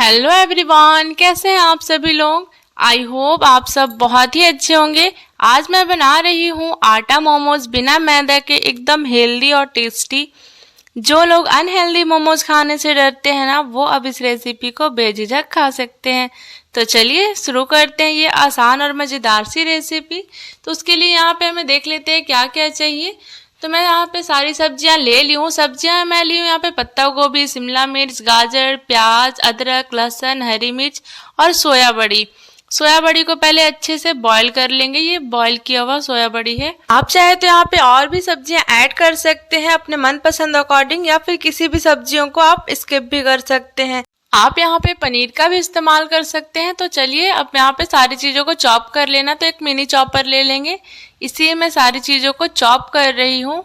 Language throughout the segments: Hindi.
हेलो एवरीवन, कैसे हैं आप सभी लोग। आई होप आप सब बहुत ही अच्छे होंगे। आज मैं बना रही हूँ आटा मोमोज बिना मैदा के, एकदम हेल्दी और टेस्टी। जो लोग अनहेल्दी मोमोज खाने से डरते हैं ना, वो अब इस रेसिपी को बेझिझक खा सकते हैं। तो चलिए शुरू करते हैं ये आसान और मज़ेदार सी रेसिपी। तो उसके लिए यहाँ पे हमें देख लेते हैं क्या क्या चाहिए। तो मैं यहाँ पे सारी सब्जियाँ ले ली हूँ। सब्जियाँ मैं ली हूँ यहाँ पे पत्ता गोभी, शिमला मिर्च, गाजर, प्याज, अदरक, लहसुन, हरी मिर्च और सोया बड़ी। सोया बड़ी को पहले अच्छे से बॉईल कर लेंगे। ये बॉईल किया हुआ सोया बड़ी है। आप चाहे तो यहाँ पे और भी सब्जियाँ ऐड कर सकते हैं अपने मनपसंद अकॉर्डिंग, या फिर किसी भी सब्जियों को आप स्किप भी कर सकते हैं। आप यहाँ पे पनीर का भी इस्तेमाल कर सकते हैं। तो चलिए अब यहाँ पे सारी चीज़ों को चॉप कर लेना। तो एक मिनी चॉपर ले लेंगे, इसी मैं सारी चीज़ों को चॉप कर रही हूँ।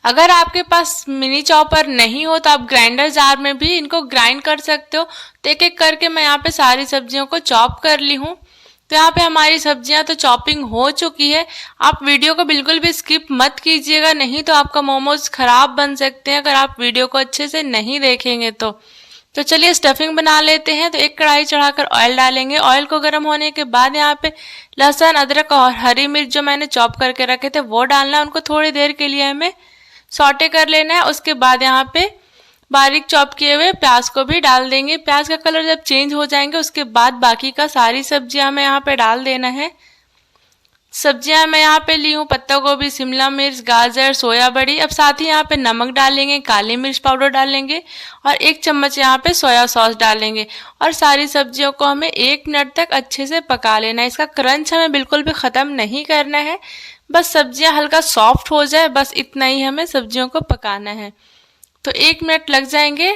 अगर आपके पास मिनी चॉपर नहीं हो तो आप ग्राइंडर जार में भी इनको ग्राइंड कर सकते हो। तो एक एक करके मैं यहाँ पे सारी सब्जियों को चॉप कर ली हूँ। तो यहाँ पे हमारी सब्जियां तो चॉपिंग हो चुकी है। आप वीडियो को बिल्कुल भी स्किप मत कीजिएगा, नहीं तो आपका मोमोज खराब बन सकते हैं अगर आप वीडियो को अच्छे से नहीं देखेंगे तो चलिए स्टफिंग बना लेते हैं। तो एक कढ़ाई चढ़ाकर ऑयल डालेंगे। ऑयल को गर्म होने के बाद यहाँ पे लहसुन, अदरक और हरी मिर्च जो मैंने चॉप करके रखे थे वो डालना है। उनको थोड़ी देर के लिए हमें सॉटे कर लेना है। उसके बाद यहाँ पे बारीक चॉप किए हुए प्याज को भी डाल देंगे। प्याज का कलर जब चेंज हो जाएंगे उसके बाद बाकी का सारी सब्जियां हमें यहाँ पे डाल देना है। सब्जियां मैं यहाँ पे ली हूँ पत्ता गोभी, शिमला मिर्च, गाजर, सोया बड़ी। अब साथ ही यहाँ पे नमक डालेंगे, काली मिर्च पाउडर डालेंगे और 1 चम्मच यहाँ पे सोया सॉस डालेंगे। और सारी सब्जियों को हमें 1 मिनट तक अच्छे से पका लेना है। इसका क्रंच हमें बिल्कुल भी ख़त्म नहीं करना है, बस सब्जियां हल्का सॉफ्ट हो जाए, बस इतना ही हमें सब्जियों को पकाना है। तो 1 मिनट लग जाएंगे,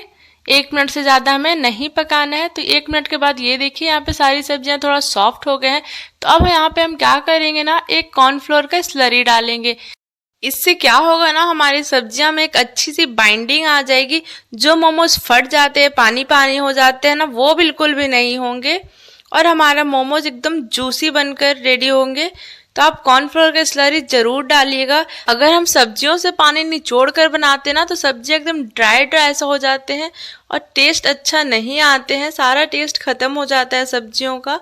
1 मिनट से ज़्यादा हमें नहीं पकाना है। तो 1 मिनट के बाद ये देखिए यहाँ पे सारी सब्जियां थोड़ा सॉफ्ट हो गए हैं। तो अब यहाँ पे हम क्या करेंगे ना, एक कॉर्नफ्लोर का स्लरी डालेंगे। इससे क्या होगा ना, हमारी सब्जियां में एक अच्छी सी बाइंडिंग आ जाएगी। जो मोमोज फट जाते हैं, पानी पानी हो जाते हैं ना, वो बिल्कुल भी नहीं होंगे और हमारा मोमोज एकदम जूसी बनकर रेडी होंगे। तो आप कॉर्नफ्लोर का स्लरी जरूर डालिएगा। अगर हम सब्जियों से पानी निचोड़ कर बनाते ना तो सब्जियां एकदम ड्राई ड्राई ऐसा हो जाते हैं और टेस्ट अच्छा नहीं आते हैं, सारा टेस्ट खत्म हो जाता है सब्जियों का।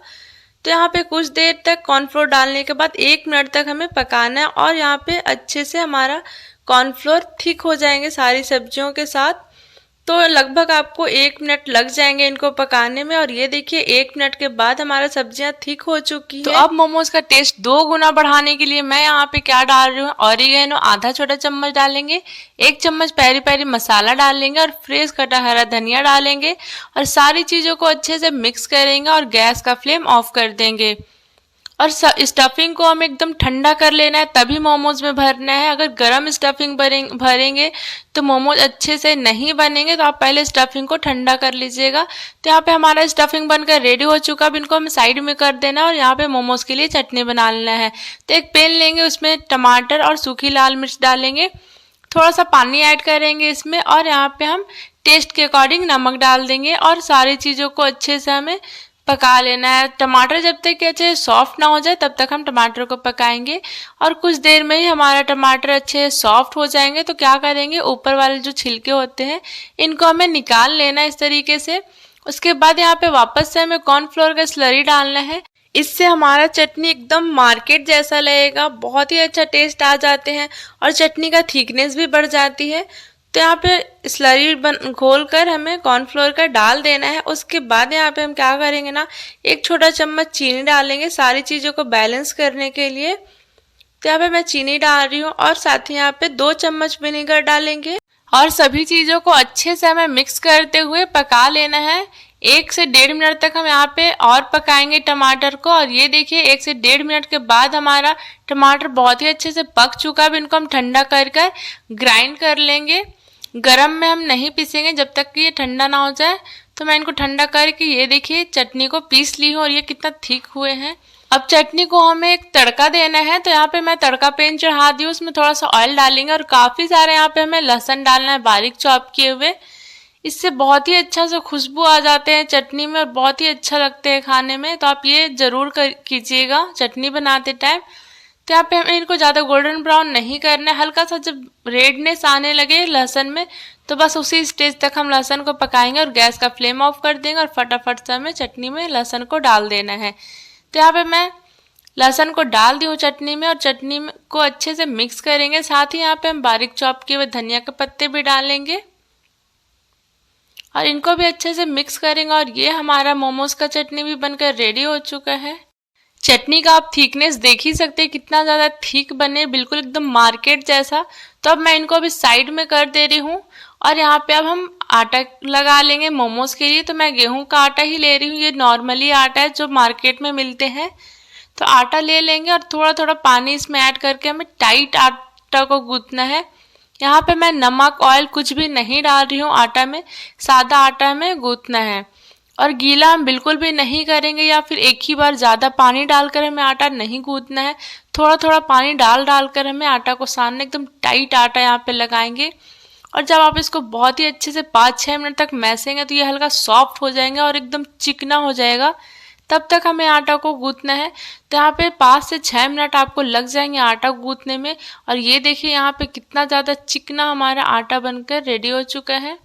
तो यहाँ पे कुछ देर तक कॉर्नफ्लोर डालने के बाद 1 मिनट तक हमें पकाना है और यहाँ पे अच्छे से हमारा कॉर्नफ्लोर थिक हो जाएंगे सारी सब्जियों के साथ। तो लगभग आपको 1 मिनट लग जाएंगे इनको पकाने में। और ये देखिए 1 मिनट के बाद हमारा सब्जियां थिक हो चुकी है। तो अब मोमोज का टेस्ट 2 गुना बढ़ाने के लिए मैं यहाँ पे क्या डाल रही हूँ, ऑरिगेनो आधा छोटा चम्मच डालेंगे, 1 चम्मच पेरी पेरी मसाला डालेंगे और फ्रेश कटा हरा धनिया डालेंगे और सारी चीज़ों को अच्छे से मिक्स करेंगे और गैस का फ्लेम ऑफ कर देंगे। और स्टफिंग को हमें एकदम ठंडा कर लेना है, तभी मोमोज में भरना है। अगर गर्म स्टफिंग भरेंगे तो मोमोज अच्छे से नहीं बनेंगे। तो आप पहले स्टफिंग को ठंडा कर लीजिएगा। तो यहाँ पे हमारा स्टफिंग बनकर रेडी हो चुका। अब इनको हमें साइड में कर देना और यहाँ पे मोमोज के लिए चटनी बना लेना है। तो एक पैन लेंगे, उसमें टमाटर और सूखी लाल मिर्च डालेंगे, थोड़ा सा पानी ऐड करेंगे इसमें और यहाँ पे हम टेस्ट के अकॉर्डिंग नमक डाल देंगे और सारी चीज़ों को अच्छे से हमें पका लेना है। टमाटर जब तक कि अच्छे सॉफ्ट ना हो जाए तब तक हम टमाटर को पकाएंगे और कुछ देर में ही हमारा टमाटर अच्छे सॉफ्ट हो जाएंगे। तो क्या करेंगे, ऊपर वाले जो छिलके होते हैं इनको हमें निकाल लेना है इस तरीके से। उसके बाद यहाँ पे वापस से हमें कॉर्नफ्लोर का स्लरी डालना है। इससे हमारा चटनी एकदम मार्केट जैसा लगेगा, बहुत ही अच्छा टेस्ट आ जाते हैं और चटनी का थिकनेस भी बढ़ जाती है। तो यहाँ पे स्लरी घोल कर हमें कॉर्नफ्लोर का डाल देना है। उसके बाद यहाँ पे हम क्या करेंगे ना, 1 छोटा चम्मच चीनी डालेंगे सारी चीज़ों को बैलेंस करने के लिए। तो यहाँ पे मैं चीनी डाल रही हूँ और साथ ही यहाँ पे 2 चम्मच विनेगर डालेंगे और सभी चीज़ों को अच्छे से हमें मिक्स करते हुए पका लेना है। 1 से 1.5 मिनट तक हम यहाँ पे और पकाएंगे टमाटर को। और ये देखिए 1 से 1.5 मिनट के बाद हमारा टमाटर बहुत ही अच्छे से पक चुका है। अब इनको हम ठंडा कर ग्राइंड कर लेंगे। गरम में हम नहीं पीसेंगे जब तक कि ये ठंडा ना हो जाए। तो मैं इनको ठंडा करके ये देखिए चटनी को पीस ली हूँ और ये कितना थिक हुए हैं। अब चटनी को हमें एक तड़का देना है। तो यहाँ पे मैं तड़का पैन चढ़ा दी हूँ, उसमें थोड़ा सा ऑयल डालेंगे और काफ़ी सारे यहाँ पे हमें लहसुन डालना है बारीक चॉप किए हुए। इससे बहुत ही अच्छा सा खुशबू आ जाते हैं चटनी में और बहुत ही अच्छा लगते हैं खाने में। तो आप ये ज़रूर कीजिएगा चटनी बनाते टाइम। तो यहाँ पे हमें इनको ज़्यादा गोल्डन ब्राउन नहीं करना है। हल्का सा जब रेडनेस आने लगे लहसुन में तो बस उसी स्टेज तक हम लहसुन को पकाएंगे और गैस का फ्लेम ऑफ कर देंगे और फटाफट से हमें चटनी में लहसुन को डाल देना है। तो यहाँ पे मैं लहसुन को डाल दी हूँ चटनी में और चटनी को अच्छे से मिक्स करेंगे। साथ ही यहाँ पे हम बारीक चॉप किए हुए धनिया के पत्ते भी डालेंगे और इनको भी अच्छे से मिक्स करेंगे। और ये हमारा मोमोज का चटनी भी बनकर रेडी हो चुका है। चटनी का आप थिकनेस देख ही सकते हैं कितना ज़्यादा थिक बने, बिल्कुल एकदम मार्केट जैसा। तो अब मैं इनको अभी साइड में कर दे रही हूँ और यहाँ पे अब हम आटा लगा लेंगे मोमोज के लिए। तो मैं गेहूं का आटा ही ले रही हूँ, ये नॉर्मली आटा है जो मार्केट में मिलते हैं। तो आटा ले लेंगे और थोड़ा थोड़ा पानी इसमें ऐड करके हमें टाइट आटा को गूंथना है। यहाँ पे मैं नमक ऑयल कुछ भी नहीं डाल रही हूँ आटा में, सादा आटा में गूंथना है। और गीला हम बिल्कुल भी नहीं करेंगे या फिर एक ही बार ज़्यादा पानी डालकर हमें आटा नहीं गूंथना है। थोड़ा थोड़ा पानी डाल कर हमें आटा को सानना, एकदम टाइट आटा यहाँ पे लगाएंगे। और जब आप इसको बहुत ही अच्छे से 5-6 मिनट तक मैसेंगे तो ये हल्का सॉफ्ट हो जाएंगे और एकदम चिकना हो जाएगा। तब तक हमें आटा को गूंथना है। तो यहाँ पे 5 से 6 मिनट आपको लग जाएंगे आटा गूंथने में। और ये देखिए यहाँ पे कितना ज़्यादा चिकना हमारा आटा बनकर रेडी हो चुका है।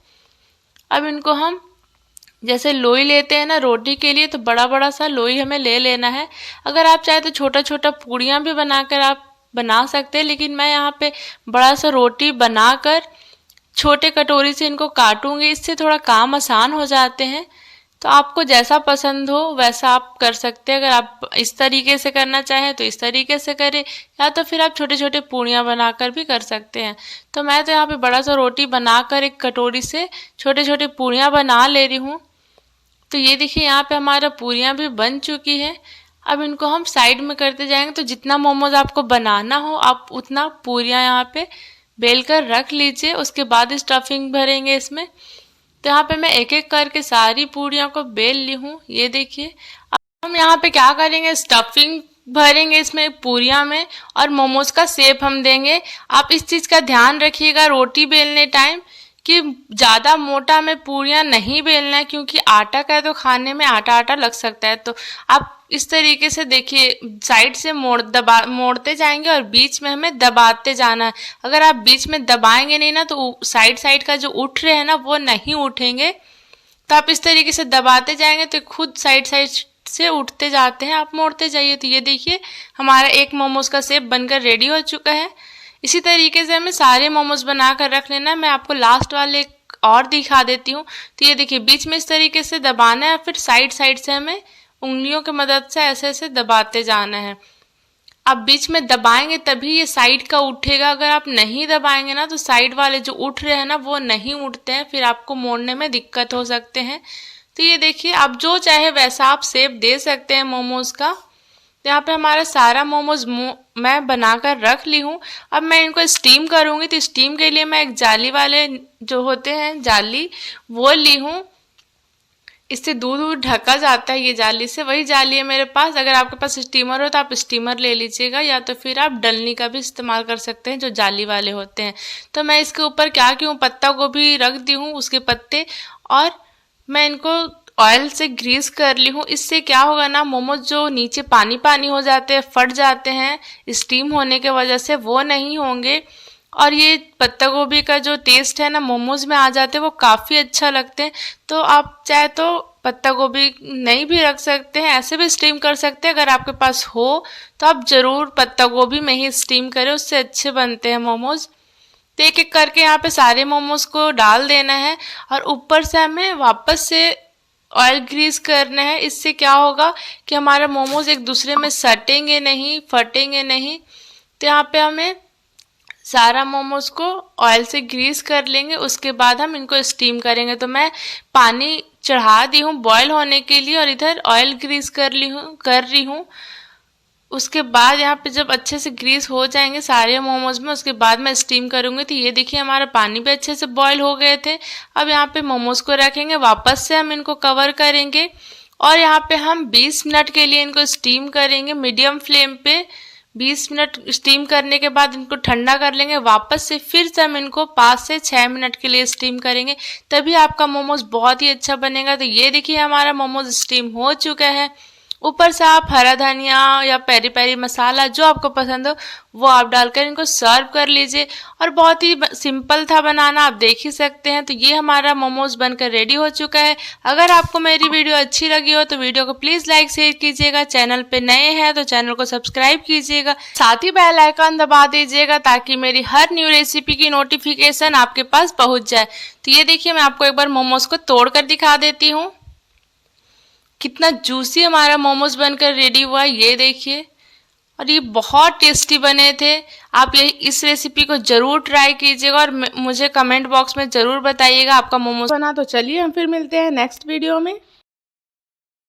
अब इनको हम जैसे लोई लेते हैं ना रोटी के लिए, तो बड़ा बड़ा सा लोई हमें ले लेना है। अगर आप चाहे तो छोटा छोटा पूड़ियाँ भी बनाकर आप बना सकते हैं, लेकिन मैं यहाँ पे बड़ा सा रोटी बनाकर छोटे कटोरी से इनको काटूंगी। इससे थोड़ा काम आसान हो जाते हैं। तो आपको जैसा पसंद हो वैसा आप कर सकते हैं। अगर आप इस तरीके से करना चाहें तो इस तरीके से करें, या तो फिर आप छोटे छोटे पूड़ियाँ बनाकर भी कर सकते हैं। तो मैं तो यहाँ पे बड़ा सा रोटी बनाकर एक कटोरी से छोटे छोटे पूड़ियाँ बना ले रही हूँ। तो ये देखिए यहाँ पे हमारा पूड़ियाँ भी बन चुकी है। अब इनको हम साइड में करते जाएंगे। तो जितना मोमोज आपको बनाना हो आप उतना पूड़ियाँ यहाँ पे बेल कर रख लीजिए, उसके बाद स्टफिंग भरेंगे इसमें। तो यहाँ पे मैं एक एक करके सारी पूड़ियों को बेल ली हूँ। ये देखिए अब हम यहाँ पे क्या करेंगे, स्टफिंग भरेंगे इसमें पूड़ियाँ में और मोमोज का शेप हम देंगे। आप इस चीज़ का ध्यान रखिएगा रोटी बेलने टाइम कि ज़्यादा मोटा में पूड़ियाँ नहीं बेलना है, क्योंकि आटा का है तो खाने में आटा आटा लग सकता है। तो आप इस तरीके से देखिए साइड से मोड़ते जाएंगे और बीच में हमें दबाते जाना है। अगर आप बीच में दबाएंगे नहीं ना तो साइड साइड का जो उठ रहे हैं ना वो नहीं उठेंगे। तो आप इस तरीके से दबाते जाएंगे तो खुद साइड साइड से उठते जाते हैं, आप मोड़ते जाइए। तो ये देखिए हमारा एक मोमोज का शेप बनकर रेडी हो चुका है। इसी तरीके से हमें सारे मोमोज बना कर रख लेना है। मैं आपको लास्ट वाले और दिखा देती हूँ। तो ये देखिए बीच में इस तरीके से दबाना है, फिर साइड साइड से हमें उंगलियों की मदद से ऐसे ऐसे दबाते जाना है। आप बीच में दबाएंगे तभी ये साइड का उठेगा। अगर आप नहीं दबाएंगे ना तो साइड वाले जो उठ रहे हैं ना वो नहीं उठते हैं, फिर आपको मोड़ने में दिक्कत हो सकते हैं। तो ये देखिए आप जो चाहे वैसा आप शेप दे सकते हैं मोमोज का। तो यहाँ पे हमारा सारा मोमोज मैं बनाकर रख ली हूँ। अब मैं इनको स्टीम करूँगी। तो स्टीम के लिए मैं एक जाली वाले जो होते हैं जाली वो ली हूँ। इससे दूध दूध ढका जाता है ये जाली से, वही जाली है मेरे पास। अगर आपके पास स्टीमर हो तो आप स्टीमर ले लीजिएगा, या तो फिर आप डलनी का भी इस्तेमाल कर सकते हैं जो जाली वाले होते हैं। तो मैं इसके ऊपर क्या की हूँ, पत्ता गोभी रख दी हूँ उसके पत्ते, और मैं इनको ऑयल से ग्रीस कर ली हूँ। इससे क्या होगा ना, मोमोज जो नीचे पानी पानी हो जाते हैं, फट जाते हैं स्टीम होने के वजह से, वो नहीं होंगे। और ये पत्ता गोभी का जो टेस्ट है ना मोमोज में आ जाते हैं, वो काफ़ी अच्छा लगते हैं। तो आप चाहे तो पत्ता गोभी नहीं भी रख सकते हैं, ऐसे भी स्टीम कर सकते हैं। अगर आपके पास हो तो आप ज़रूर पत्ता गोभी में ही स्टीम करें, उससे अच्छे बनते हैं मोमोज। तो एक एक करके यहाँ पे सारे मोमोज को डाल देना है और ऊपर से हमें वापस से ऑयल ग्रीस करना है। इससे क्या होगा कि हमारा मोमोज एक दूसरे में सटेंगे नहीं, फटेंगे नहीं। तो यहाँ पे हमें सारा मोमोज को ऑयल से ग्रीस कर लेंगे, उसके बाद हम इनको स्टीम करेंगे। तो मैं पानी चढ़ा दी हूँ बॉयल होने के लिए और इधर ऑयल ग्रीस कर रही हूँ। उसके बाद यहाँ पे जब अच्छे से ग्रीस हो जाएंगे सारे मोमोज में, उसके बाद मैं स्टीम करूँगी। तो ये देखिए हमारा पानी भी अच्छे से बॉयल हो गए थे। अब यहाँ पे मोमोज को रखेंगे, वापस से हम इनको कवर करेंगे और यहाँ पे हम 20 मिनट के लिए इनको स्टीम करेंगे मीडियम फ्लेम पे। 20 मिनट स्टीम करने के बाद इनको ठंडा कर लेंगे, वापस से फिर से हम इनको 5 से 6 मिनट के लिए स्टीम करेंगे, तभी आपका मोमोज बहुत ही अच्छा बनेगा। तो ये देखिए हमारा मोमोज स्टीम हो चुका है ऊपर से आप हरा धनिया या पेरी पेरी मसाला जो आपको पसंद हो वो आप डालकर इनको सर्व कर लीजिए। और बहुत ही सिंपल था बनाना, आप देख ही सकते हैं। तो ये हमारा मोमोज बनकर रेडी हो चुका है। अगर आपको मेरी वीडियो अच्छी लगी हो तो वीडियो को प्लीज लाइक शेयर कीजिएगा। चैनल पे नए हैं तो चैनल को सब्सक्राइब कीजिएगा, साथ ही बेल आइकन दबा दीजिएगा ताकि मेरी हर न्यू रेसिपी की नोटिफिकेशन आपके पास पहुंच जाए। तो ये देखिए, मैं आपको एक बार मोमोज को तोड़ कर दिखा देती हूँ। कितना जूसी हमारा मोमोज बनकर रेडी हुआ है, ये देखिए। और ये बहुत टेस्टी बने थे। आप ये इस रेसिपी को जरूर ट्राई कीजिएगा और मुझे कमेंट बॉक्स में जरूर बताइएगा आपका मोमोज बना। तो चलिए हम फिर मिलते हैं नेक्स्ट वीडियो में।